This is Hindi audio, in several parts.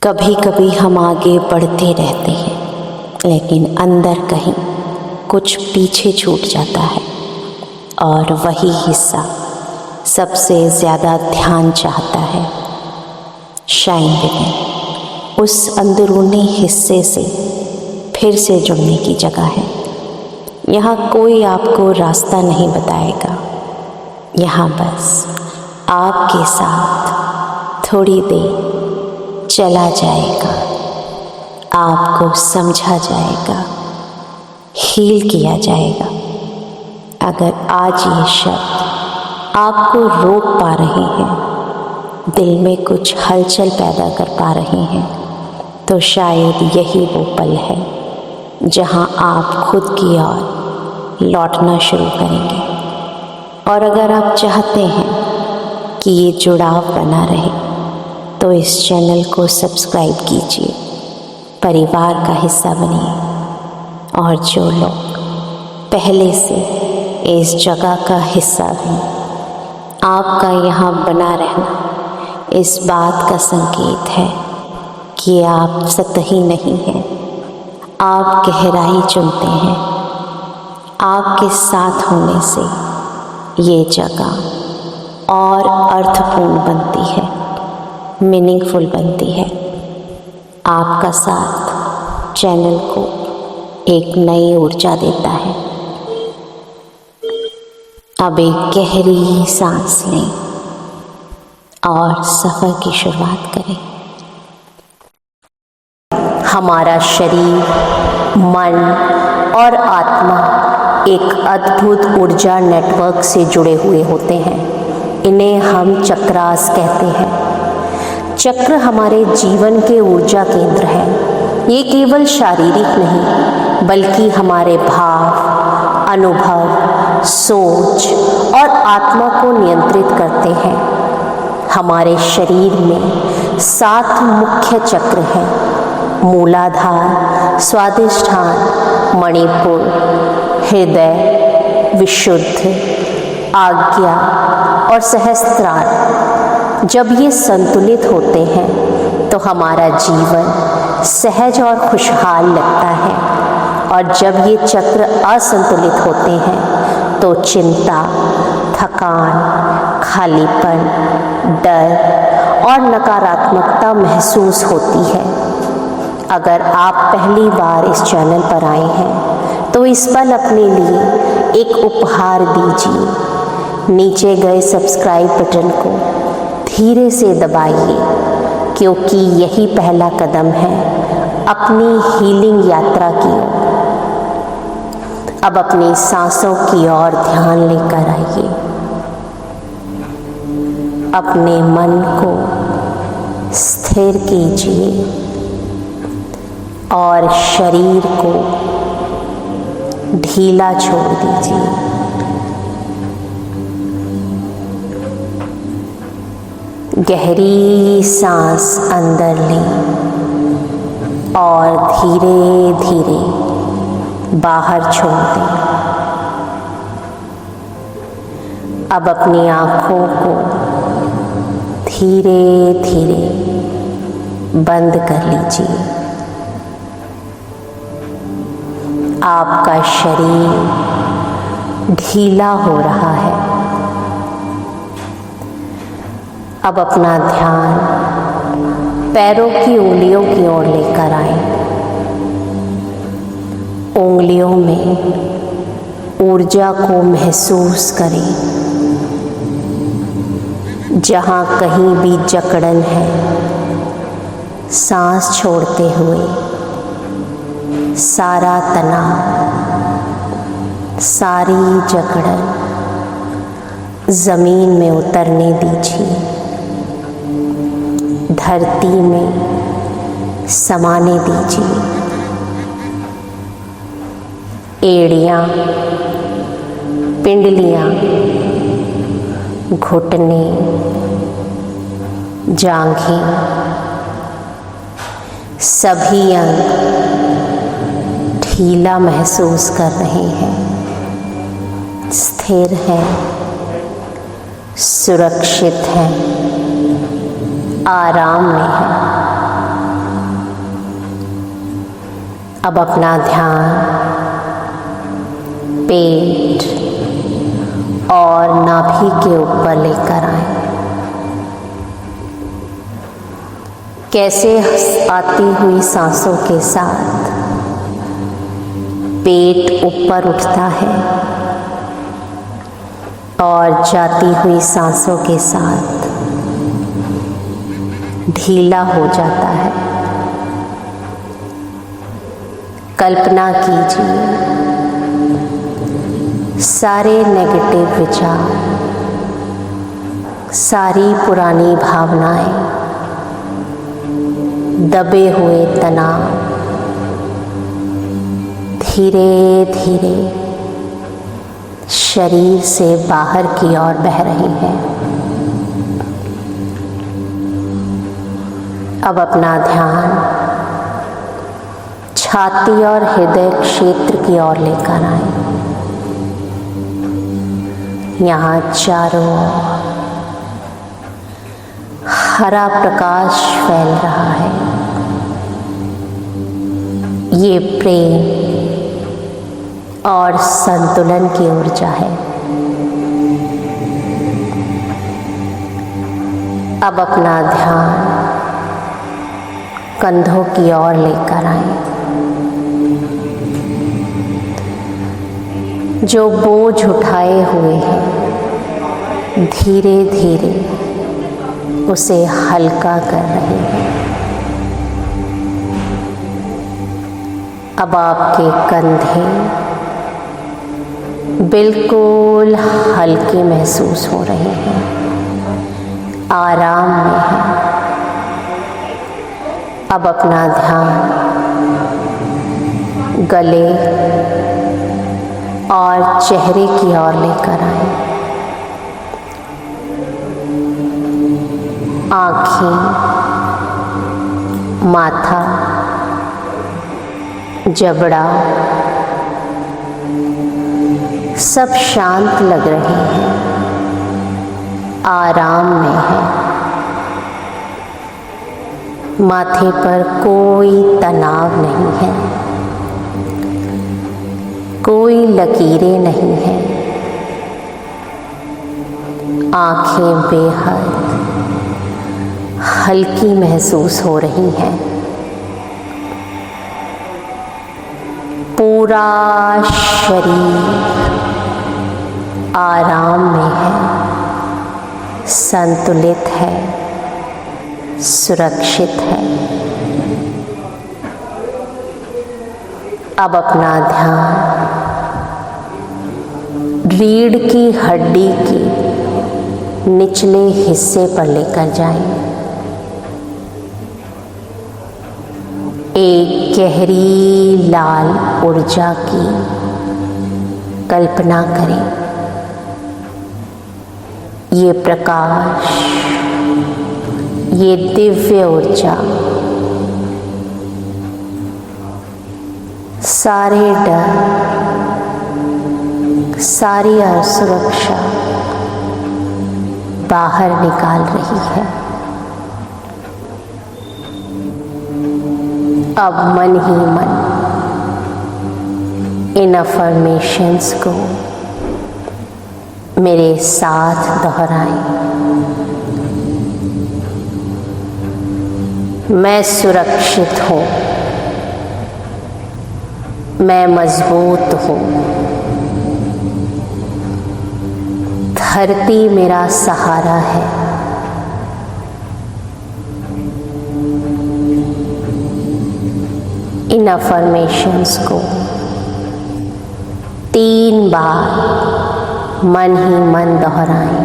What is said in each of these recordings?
कभी कभी हम आगे बढ़ते रहते हैं, लेकिन अंदर कहीं कुछ पीछे छूट जाता है और वही हिस्सा सबसे ज़्यादा ध्यान चाहता है। शाइन विदिन उस अंदरूनी हिस्से से फिर से जुड़ने की जगह है। यहाँ कोई आपको रास्ता नहीं बताएगा, यहाँ बस आपके साथ थोड़ी देर चला जाएगा, आपको समझा जाएगा, हील किया जाएगा। अगर आज ये शब्द आपको रोक पा रहे हैं, दिल में कुछ हलचल पैदा कर पा रहे हैं, तो शायद यही वो पल है जहां आप खुद की ओर लौटना शुरू करेंगे। और अगर आप चाहते हैं कि ये जुड़ाव बना रहे, तो इस चैनल को सब्सक्राइब कीजिए, परिवार का हिस्सा बनिए। और जो लोग पहले से इस जगह का हिस्सा हैं, आपका यहाँ बना रहना इस बात का संकेत है कि आप सतही नहीं हैं, आप गहराई चुनते हैं। आपके साथ होने से ये जगह और अर्थपूर्ण बनती है, मीनिंगफुल बनती है। आपका साथ चैनल को एक नई ऊर्जा देता है। अब एक गहरी सांस लें और सफ़र की शुरुआत करें। हमारा शरीर, मन और आत्मा एक अद्भुत ऊर्जा नेटवर्क से जुड़े हुए होते हैं। इन्हें हम चक्रास कहते हैं। चक्र हमारे जीवन के ऊर्जा केंद्र हैं। ये केवल शारीरिक नहीं, बल्कि हमारे भाव, अनुभव, सोच और आत्मा को नियंत्रित करते हैं। हमारे शरीर में 7 मुख्य चक्र हैं: मूलाधार, स्वादिष्ठान, मणिपुर, हृदय, विशुद्ध, आज्ञा और सहस्त्रार। जब ये संतुलित होते हैं तो हमारा जीवन सहज और खुशहाल लगता है, और जब ये चक्र असंतुलित होते हैं तो चिंता, थकान, खालीपन, डर और नकारात्मकता महसूस होती है। अगर आप पहली बार इस चैनल पर आए हैं तो इस पल अपने लिए एक उपहार दीजिए। नीचे गए सब्सक्राइब बटन को धीरे से दबाइए, क्योंकि यही पहला कदम है अपनी हीलिंग यात्रा की ओर। अब अपनी सांसों की ओर ध्यान लेकर आइए। अपने मन को स्थिर कीजिए और शरीर को ढीला छोड़ दीजिए। गहरी सांस अंदर लें और धीरे धीरे बाहर छोड़ दें। अब अपनी आँखों को धीरे धीरे बंद कर लीजिए। आपका शरीर ढीला हो रहा है। अब अपना ध्यान पैरों की उंगलियों की ओर लेकर आए। उंगलियों में ऊर्जा को महसूस करें। जहाँ कहीं भी जकड़न है, सांस छोड़ते हुए सारा तनाव, सारी जकड़न ज़मीन में उतरने दीजिए। धरती में समाने दीजिए। एड़ियाँ, पिंडलियाँ, घुटने, जांघें, सभी अंग ढीला महसूस कर रहे हैं, स्थिर हैं, सुरक्षित हैं, आराम में हैं। अब अपना ध्यान पेट और नाभि के ऊपर लेकर आए। कैसे आती हुई सांसों के साथ पेट ऊपर उठता है और जाती हुई सांसों के साथ ढीला हो जाता है। कल्पना कीजिए सारे नेगेटिव विचार, सारी पुरानी भावनाएं, दबे हुए तनाव धीरे धीरे शरीर से बाहर की ओर बह रही है। अब अपना ध्यान छाती और हृदय क्षेत्र की ओर लेकर आए। यहाँ चारों ओर हरा प्रकाश फैल रहा है। ये प्रेम और संतुलन की ऊर्जा है। अब अपना ध्यान कंधों की ओर लेकर आए। जो बोझ उठाए हुए हैं धीरे धीरे उसे हल्का कर रहे हैं। अब आपके कंधे बिल्कुल हल्के महसूस हो रहे हैं, आराम में हैं। अब अपना ध्यान गले और चेहरे की ओर लेकर आए। आँखें, माथा, जबड़ा सब शांत लग रहे हैं, आराम में है। माथे पर कोई तनाव नहीं है, कोई लकीरें नहीं हैं। आँखें बेहद हल्की महसूस हो रही हैं। पूरा शरीर आराम में है, संतुलित है, सुरक्षित है। अब अपना ध्यान रीढ़ की हड्डी के निचले हिस्से पर लेकर जाएं। एक गहरी लाल ऊर्जा की कल्पना करें। ये प्रकाश, ये दिव्य ऊर्जा सारे डर, सारी असुरक्षा बाहर निकाल रही है। अब मन ही मन इन अफर्मेशंस को मेरे साथ दोहराएं। मैं सुरक्षित हूँ, मैं मजबूत हूँ, धरती मेरा सहारा है। इन अफर्मेशंस को 3 बार मन ही मन दोहराएं।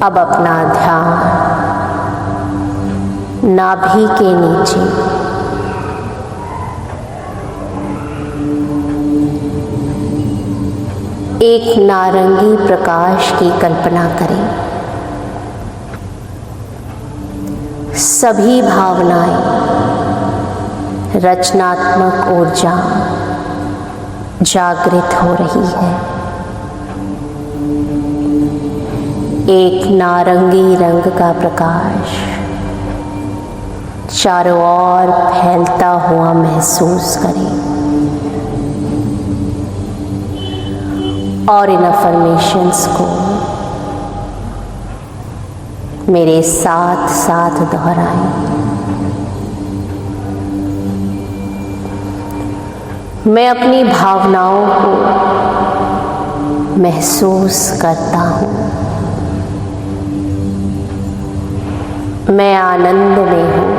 अब अपना ध्यान नाभि के नीचे एक नारंगी प्रकाश की कल्पना करें। सभी भावनाएं, रचनात्मक ऊर्जा जागृत हो रही है। एक नारंगी रंग का प्रकाश चारों ओर फैलता हुआ महसूस करें और इन अफर्मेशंस को मेरे साथ साथ दोहराएं। मैं अपनी भावनाओं को महसूस करता हूँ। मैं आनंद में हूँ।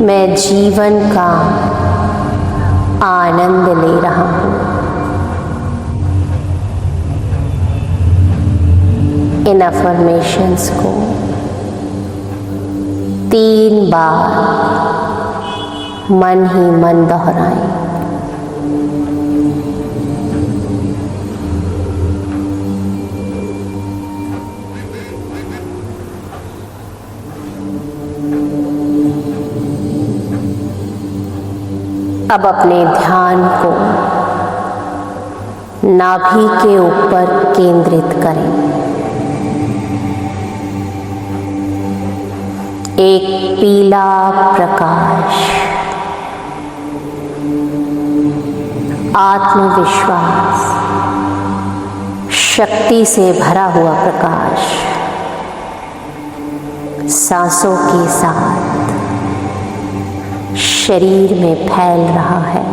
मैं जीवन का आनंद ले रहा हूँ। इन अफर्मेशंस को 3 बार मन ही मन दोहराएं। अब अपने ध्यान को नाभि के ऊपर केंद्रित करें। एक पीला प्रकाश, आत्मविश्वास, शक्ति से भरा हुआ प्रकाश सांसों के साथ शरीर में फैल रहा है।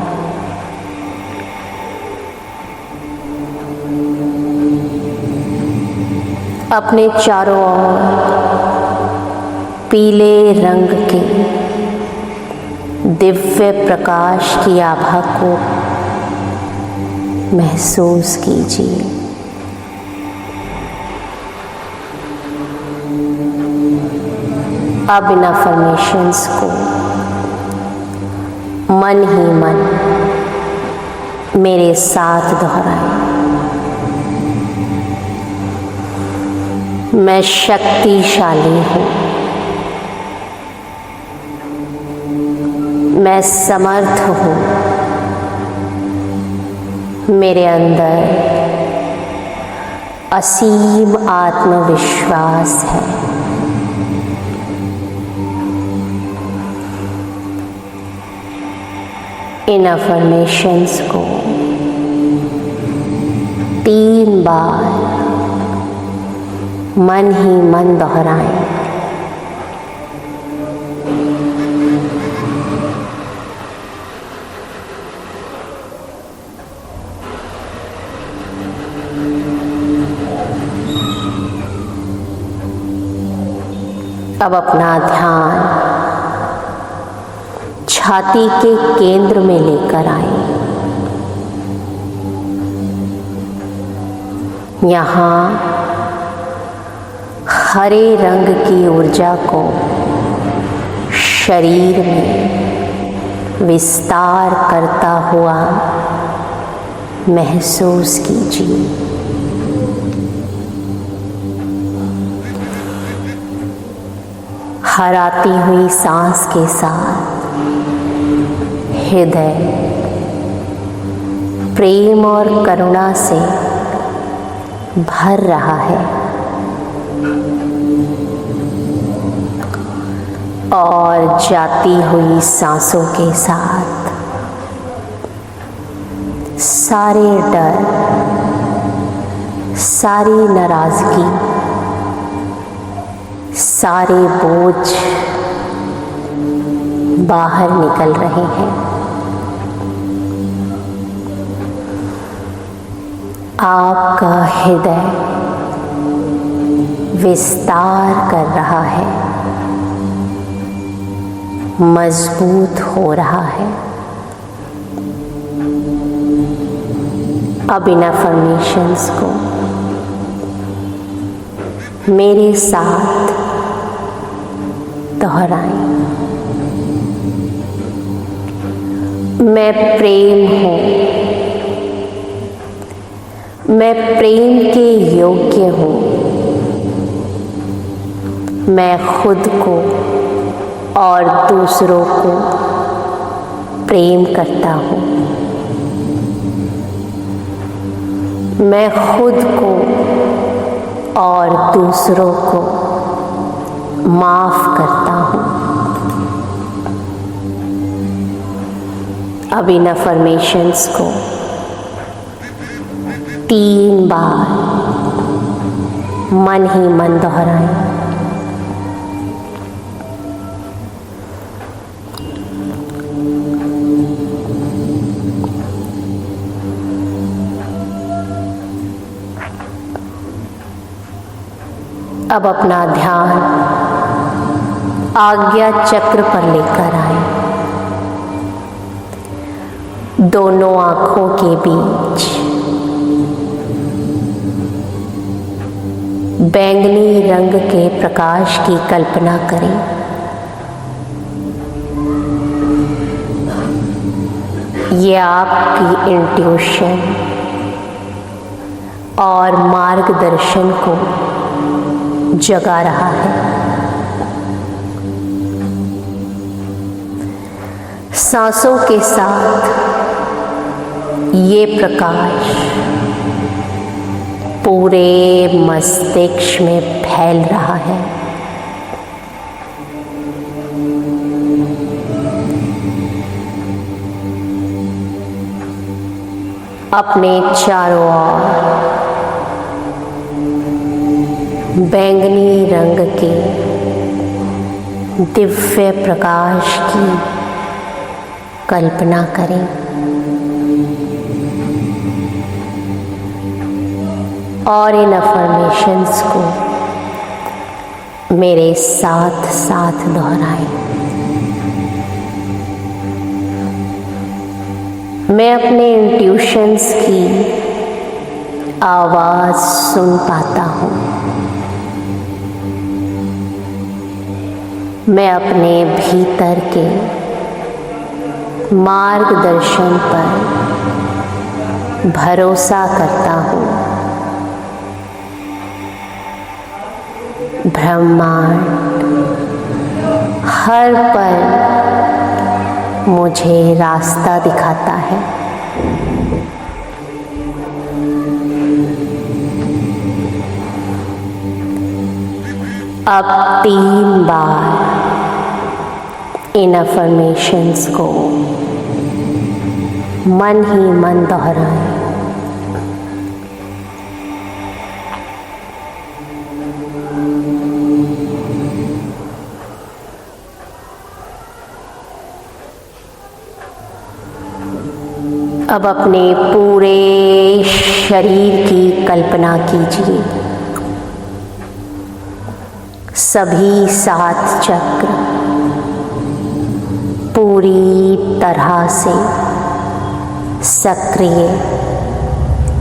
अपने चारों ओर पीले रंग के दिव्य प्रकाश की आभा को महसूस कीजिए। अब इन अफर्मेशंस को मन ही मन मेरे साथ दोहराएं। मैं शक्तिशाली हूँ। मैं समर्थ हूँ। मेरे अंदर असीम आत्मविश्वास है। इन अफर्मेशंस को 3 बार मन ही मन दोहराएं। अब अपना ध्यान छाती के केंद्र में लेकर आएं। यहाँ हरे रंग की ऊर्जा को शरीर में विस्तार करता हुआ महसूस कीजिए। हर आती हुई सांस के साथ हृदय प्रेम और करुणा से भर रहा है और जाती हुई सांसों के साथ सारे डर, सारी नाराजगी, सारे बोझ बाहर निकल रहे हैं। आपका हृदय विस्तार कर रहा है, मजबूत हो रहा है। अब इन अफर्मेशंस को मेरे साथ दोहराएं। मैं प्रेम हूँ। मैं प्रेम के योग्य हूँ। मैं खुद को और दूसरों को प्रेम करता हूँ। मैं खुद को और दूसरों को माफ करता हूँ। अब इन अफर्मेशंस को 3 बार मन ही मन दोहराएं। अब अपना ध्यान आज्ञा चक्र पर लेकर आए। दोनों आंखों के बीच बैंगनी रंग के प्रकाश की कल्पना करें। ये आपकी इंट्यूशन और मार्गदर्शन को जगा रहा है। सांसों के साथ ये प्रकाश पूरे मस्तिष्क में फैल रहा है। अपने चारों ओर बैंगनी रंग के दिव्य प्रकाश की कल्पना करें और इन अफर्मेशंस को मेरे साथ साथ दोहराएं। मैं अपने इंट्यूशंस की आवाज सुन पाता हूँ। मैं अपने भीतर के मार्गदर्शन पर भरोसा करता हूँ। ब्रह्मांड हर पल मुझे रास्ता दिखाता है। अब 3 बार इन अफर्मेशंस को मन ही मन दोहराएं। अब अपने पूरे शरीर की कल्पना कीजिए। सभी 7 चक्र पूरी तरह से सक्रिय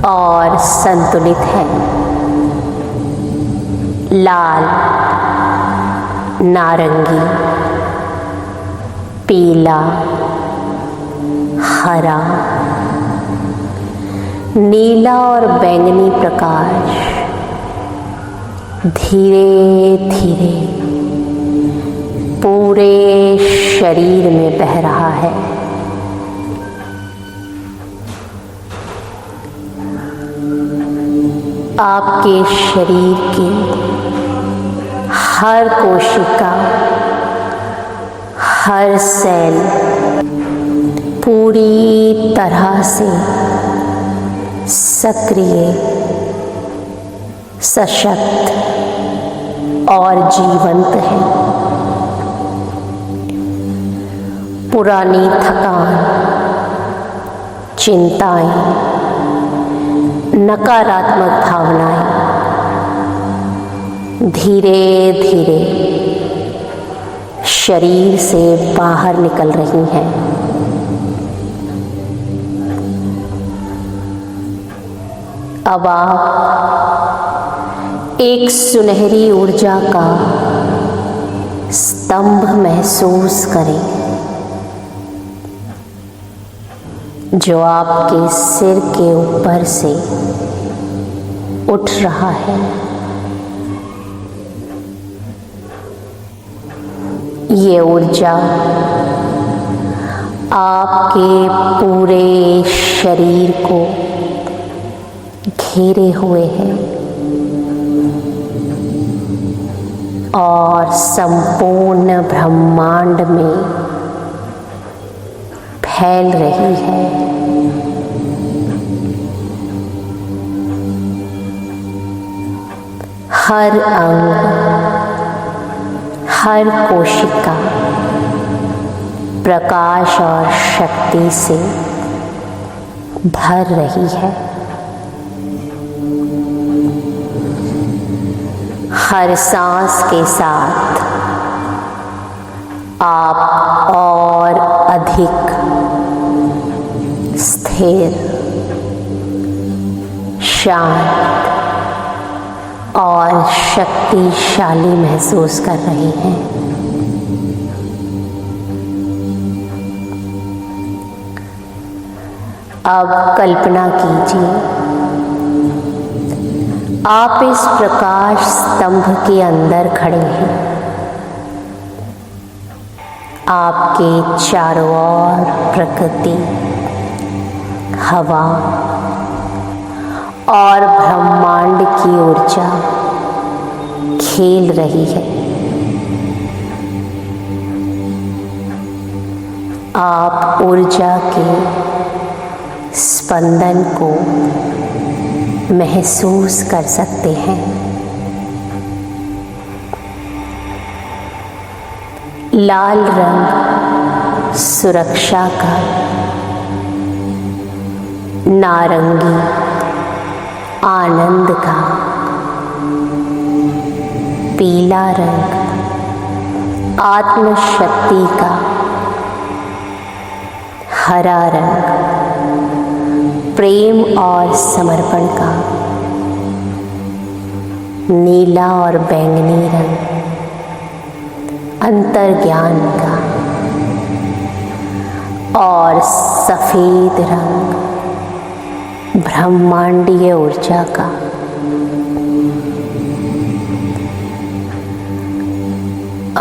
और संतुलित है। लाल, नारंगी, पीला, हरा, नीला और बैंगनी प्रकाश धीरे धीरे पूरे शरीर में बह रहा है। आपके शरीर की हर कोशिका, हर सेल पूरी तरह से सक्रिय, सशक्त और जीवंत है। पुरानी थकान, चिंताएं, नकारात्मक भावनाएं धीरे धीरे शरीर से बाहर निकल रही हैं। अब आप एक सुनहरी ऊर्जा का स्तंभ महसूस करें जो आपके सिर के ऊपर से उठ रहा है। ये ऊर्जा आपके पूरे शरीर को घेरे हुए हैं और संपूर्ण ब्रह्मांड में फैल रही है। हर अंग, हर कोशिका प्रकाश और शक्ति से भर रही है। हर सांस के साथ आप और अधिक स्थिर, शांत और शक्तिशाली महसूस कर रहे हैं। अब कल्पना कीजिए, आप इस प्रकाश स्तंभ के अंदर खड़े हैं। आपके चारों ओर प्रकृति, हवा और ब्रह्मांड की ऊर्जा खेल रही है। आप ऊर्जा के स्पंदन को महसूस कर सकते हैं। लाल रंग सुरक्षा का, नारंगी आनंद का, पीला रंग आत्मशक्ति का, हरा रंग प्रेम और समर्पण का, नीला और बैंगनी रंग अंतर्ज्ञान का और सफेद रंग ब्रह्मांडीय ऊर्जा का।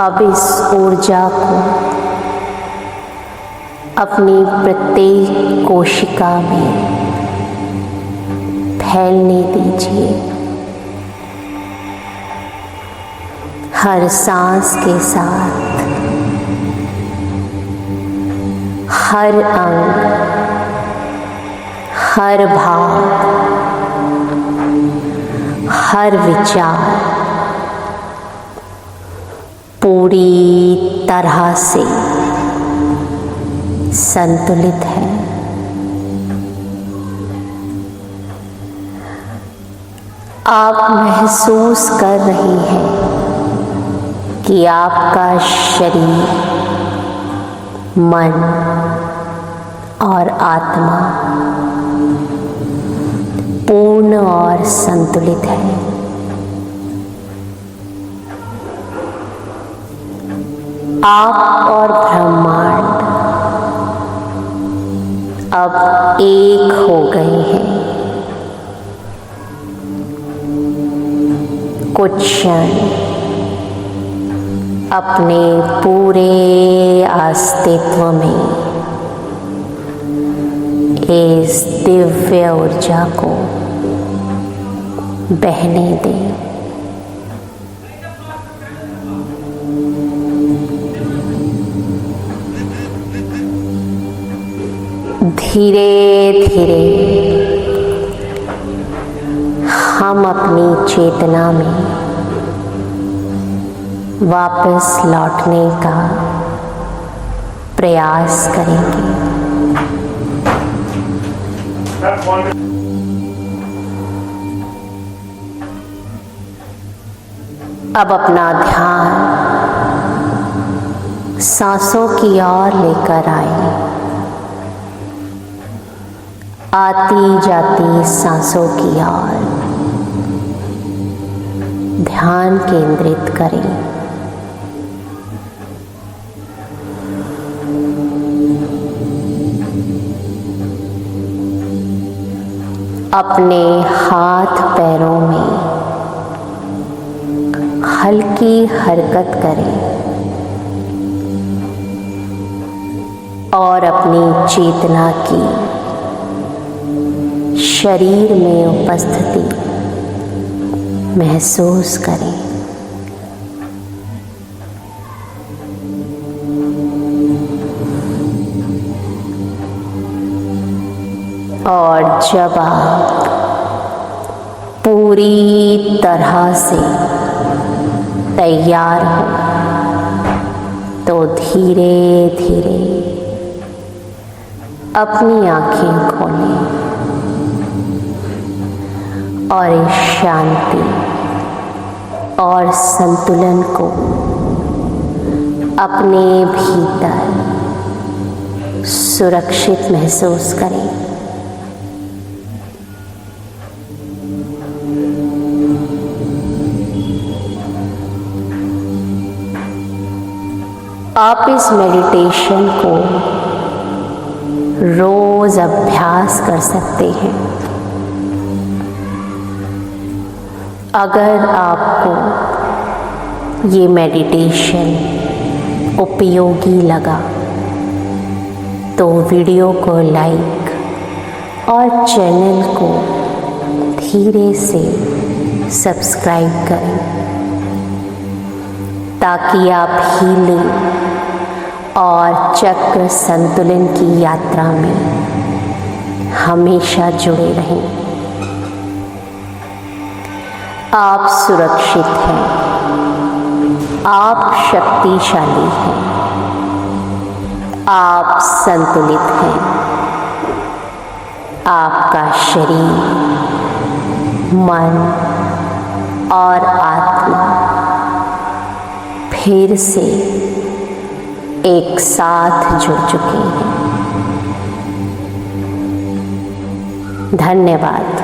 अब इस ऊर्जा को अपनी प्रत्येक कोशिका में फैलने दीजिए। हर सांस के साथ हर अंग, हर भाव, हर विचार पूरी तरह से संतुलित है। आप महसूस कर रहे हैं कि आपका शरीर, मन और आत्मा पूर्ण और संतुलित है। आप और ब्रह्मांड अब एक हो गए हैं। कुछ क्षण अपने पूरे अस्तित्व में इस दिव्य ऊर्जा को बहने दें। धीरे धीरे हम अपनी चेतना में वापस लौटने का प्रयास करेंगे। अब अपना ध्यान सांसों की ओर लेकर आए। आती जाती सांसों की ओर ध्यान केंद्रित करें। अपने हाथ पैरों में हल्की हरकत करें और अपनी चेतना की शरीर में उपस्थिति महसूस करें। और जब आप पूरी तरह से तैयार हो तो धीरे धीरे अपनी आंखें खोलें और इस शांति और संतुलन को अपने भीतर सुरक्षित महसूस करें। आप इस मेडिटेशन को रोज अभ्यास कर सकते हैं। अगर आपको ये मेडिटेशन उपयोगी लगा तो वीडियो को लाइक और चैनल को धीरे से सब्सक्राइब करें ताकि आप हीलिंग और चक्र संतुलन की यात्रा में हमेशा जुड़े रहें। आप सुरक्षित हैं, आप शक्तिशाली हैं, आप संतुलित हैं। आपका शरीर, मन और आत्मा फिर से एक साथ जुड़ चुके हैं। धन्यवाद।